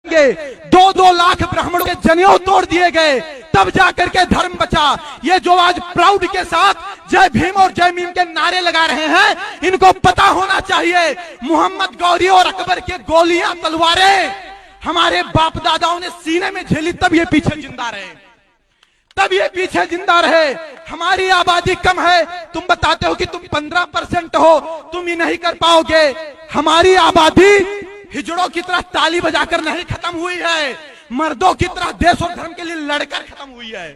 2-2 लाख ब्राह्मणों के जनेऊ तोड़ दिए गए, तब जाकर के धर्म बचा। ये जो आज प्राउड के साथ जय भीम और जय मीम के नारे लगा रहे हैं, इनको पता होना चाहिए मोहम्मद गौरी और अकबर के गोलियां तलवारें हमारे बाप दादाओं ने सीने में झेली, तब ये पीछे जिंदा रहे, तब ये पीछे जिंदा रहे। हमारी आबादी कम है, तुम बताते हो कि तुम 15% हो, तुम ही नहीं कर पाओगे। हमारी आबादी हिजड़ों की तरह ताली बजाकर नहीं खत्म हुई है, मर्दों की तरह देश और धर्म के लिए लड़कर खत्म हुई है।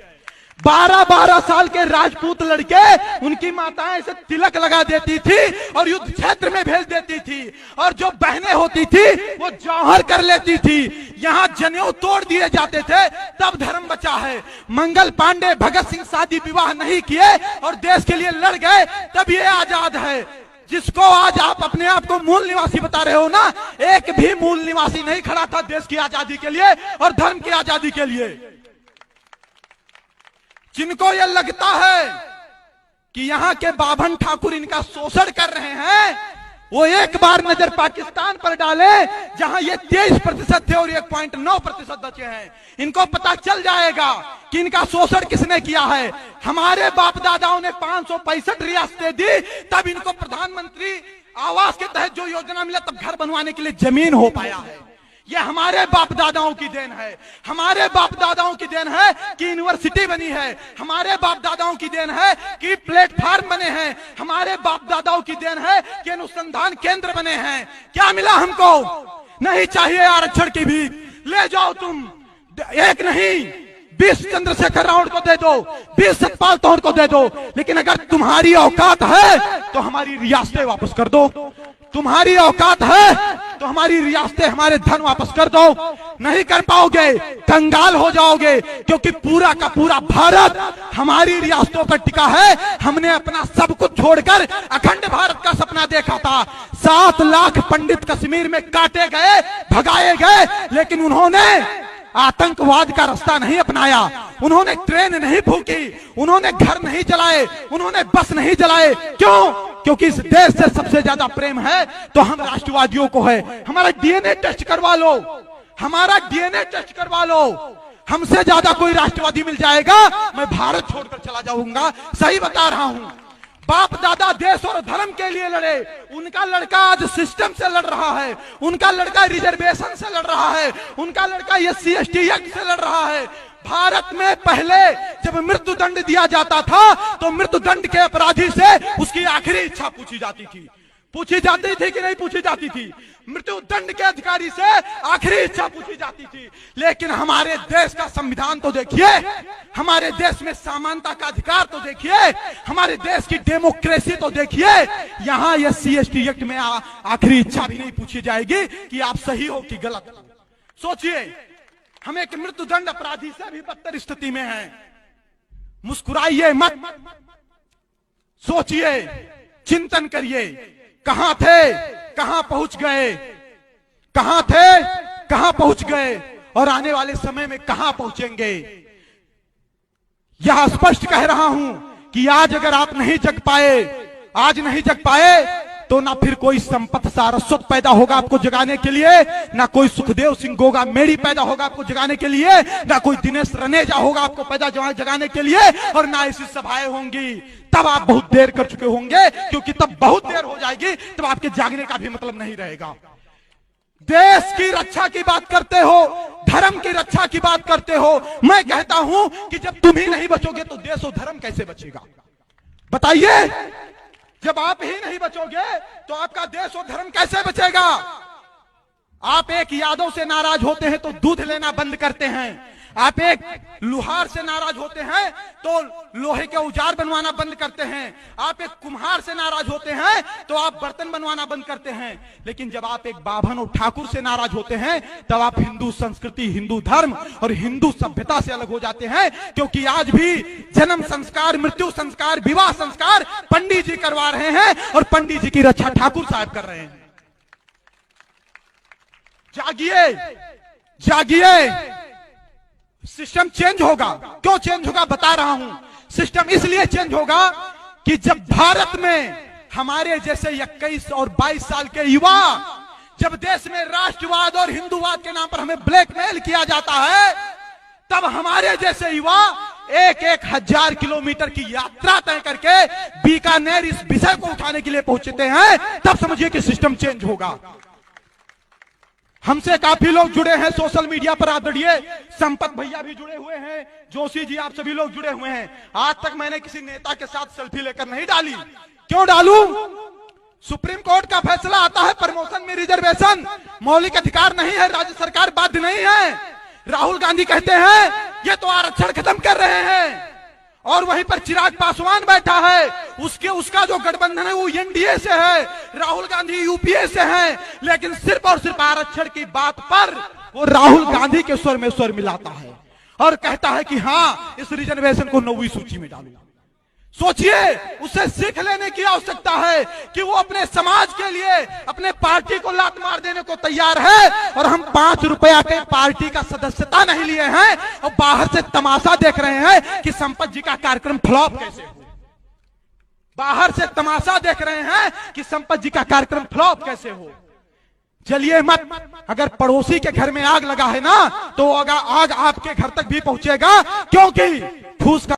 12-12 साल के राजपूत लड़के, उनकी माताएं ऐसे तिलक लगा देती थी और युद्ध क्षेत्र में भेज देती थी, और जो बहनें होती थी वो जौहर कर लेती थी। यहाँ जनेऊ तोड़ दिए जाते थे, तब धर्म बचा है। मंगल पांडे, भगत सिंह शादी विवाह नहीं किए और देश के लिए लड़ गए, तब ये आजाद है। जिसको आज आप अपने आप को मूल निवासी बता रहे हो ना, एक भी मूल निवासी नहीं खड़ा था देश की आजादी के लिए और धर्म की आजादी के लिए। जिनको ये लगता है कि यहाँ के बाभन ठाकुर इनका शोषण कर रहे हैं, वो एक बार नजर पाकिस्तान पर डाले, जहां ये 23% थे और 1.9% बचे हैं। इनको पता चल जाएगा कि इनका शोषण किसने किया है। हमारे बाप दादाओं ने 565 रियासतें दी, तब इनको प्रधानमंत्री आवास के तहत जो योजना मिला, तब घर बनवाने के लिए जमीन हो पाया है। ये हमारे बाप दादाओं की देन है, हमारे बाप दादाओं की देन है कि यूनिवर्सिटी बनी है, हमारे बाप दादाओं की देन है कि प्लेटफार्म बने हैं, हमारे बाप दादाओं की देन है कि अनुसंधान केंद्र बने हैं। क्या मिला हमको? नहीं चाहिए आरक्षण की भी, ले जाओ तुम, एक नहीं 20 चंद्रशेखर रावण को दे दो, 20 सतपाल तोहर को दे दो, लेकिन अगर तुम्हारी औकात है तो हमारी रियासतें वापस कर दो। तुम्हारी औकात है तो हमारी रियासतें, हमारे धन वापस कर दो। नहीं कर पाओगे, कंगाल हो जाओगे, क्योंकि पूरा का पूरा भारत हमारी रियासतों पर टिका है। हमने अपना सब कुछ छोड़कर अखंड भारत का सपना देखा था। 7 लाख पंडित कश्मीर में काटे गए, भगाए गए, लेकिन उन्होंने आतंकवाद का रास्ता नहीं अपनाया, उन्होंने ट्रेन नहीं फूकी, उन्होंने घर नहीं जलाए, उन्होंने बस नहीं जलाए। क्यों? क्योंकि इस देश से सबसे ज्यादा प्रेम है तो हम राष्ट्रवादियों को है। हमारा डीएनए टेस्ट करवा लो, हमारा डीएनए टेस्ट करवा लो, हमसे ज्यादा कोई राष्ट्रवादी मिल जाएगा, मैं भारत छोड़कर चला जाऊंगा। सही बता रहा हूं। बाप दादा देश और धर्म के लिए लड़े, उनका लड़का आज सिस्टम से लड़ रहा है, उनका लड़का रिजर्वेशन से लड़ रहा है, उनका लड़का SC/ST एक्ट से लड़ रहा है। भारत में पहले जब मृत्यु दंड दिया जाता था तो मृत्यु दंड के अपराधी से उसकी आखिरी इच्छा पूछी जाती थी। पूछी जाती थी कि नहीं पूछी जाती थी? मृत्यु दंड के अधिकारी से आखिरी इच्छा पूछी जाती थी। लेकिन हमारे देश का संविधान तो देखिए, हमारे देश में समानता का अधिकार तो देखिए, हमारे देश की डेमोक्रेसी तो देखिए। यहाँ SC/ST एक्ट में आखिरी इच्छा भी नहीं पूछी जाएगी कि आप सही हो कि गलत। सोचिए, हम एक मृत्यु दंड अपराधी से भी बदतर स्थिति में हैं। मुस्कुराइए मत, सोचिए, चिंतन करिए, कहां थे, कहां पहुंच गए, कहां थे, कहां पहुंच गए, और आने वाले समय में कहां पहुंचेंगे। यह स्पष्ट कह रहा हूं कि आज अगर आप नहीं जग पाए, आज नहीं जग पाए, तो ना फिर कोई संपत सारस्वत पैदा होगा आपको जगाने के लिए, ना कोई सुखदेव सिंह गोगा मेड़ी पैदा होगा आपको जगाने के लिए, ना कोई दिनेश रनेजा होगा आपको पैदा जगाने के लिए, और ना ऐसी सभाएं होंगी। तब आप बहुत देर कर चुके होंगे, क्योंकि तब बहुत देर हो जाएगी, तब आपके जागने का भी मतलब नहीं रहेगा। देश की रक्षा की बात करते हो, धर्म की रक्षा की बात करते हो। मैं कहता हूं कि जब तुम ही नहीं बचोगे तो देश और धर्म कैसे बचेगा? बताइए, जब आप ही नहीं बचोगे तो आपका देश और धर्म कैसे बचेगा? आप एक यादव से नाराज होते हैं तो दूध लेना बंद करते हैं, आप एक लुहार से नाराज होते हैं तो लोहे के औजार बनवाना बंद करते हैं, आप एक कुम्हार से नाराज होते हैं तो आप बर्तन बनवाना बंद करते हैं। लेकिन जब आप एक बाभन और ठाकुर से नाराज होते हैं, तब आप हिंदू संस्कृति, हिंदू धर्म और हिंदू सभ्यता से अलग हो जाते हैं। क्योंकि आज भी जन्म संस्कार, मृत्यु संस्कार, विवाह संस्कार पंडित जी करवा रहे हैं, और पंडित जी की रक्षा ठाकुर साहब कर रहे हैं। जागिए, जागिए, सिस्टम चेंज होगा। क्यों चेंज होगा बता रहा हूं। सिस्टम इसलिए चेंज होगा कि जब भारत में हमारे जैसे 21 और 22 साल के युवा जब देश में राष्ट्रवाद और हिंदूवाद के नाम पर हमें ब्लैकमेल किया जाता है, तब हमारे जैसे युवा एक एक हजार किलोमीटर की यात्रा तय करके बीकानेर इस विषय को उठाने के लिए पहुंचते हैं, तब समझिए कि सिस्टम चेंज होगा। हमसे काफी लोग जुड़े हैं सोशल मीडिया पर, आदरणीय संपत भैया भी जुड़े हुए हैं, जोशी जी, आप सभी लोग जुड़े हुए हैं। आज तक मैंने किसी नेता के साथ सेल्फी लेकर नहीं डाली। क्यों डालूं? सुप्रीम कोर्ट का फैसला आता है, प्रमोशन में रिजर्वेशन मौलिक अधिकार नहीं है, राज्य सरकार बाध्य नहीं है। राहुल गांधी कहते हैं ये तो आरक्षण खत्म कर रहे हैं, और वहीं पर चिराग पासवान बैठा है, उसका जो गठबंधन है वो एनडीए से है, राहुल गांधी यूपीए से है, लेकिन सिर्फ और सिर्फ आरक्षण की बात पर वो राहुल गांधी के स्वर में स्वर मिलाता है और कहता है कि हाँ, इस रिजर्वेशन को 9वीं सूची में डालूं। सोचिए, उसे सीख लेने की आवश्यकता है कि वो अपने समाज के लिए अपने पार्टी को लात मार देने को तैयार है, और हम 5 रुपया के पार्टी का सदस्यता नहीं लिए हैं और बाहर से तमाशा देख रहे हैं कि संपत जी का कार्यक्रम फ्लॉप कैसे हो। बाहर से तमाशा देख रहे हैं कि संपत जी का कार्यक्रम फ्लॉप कैसे हो। चलिए मत, अगर पड़ोसी के घर में आग लगा है ना, तो आग आपके घर तक भी पहुंचेगा, क्योंकि फूस का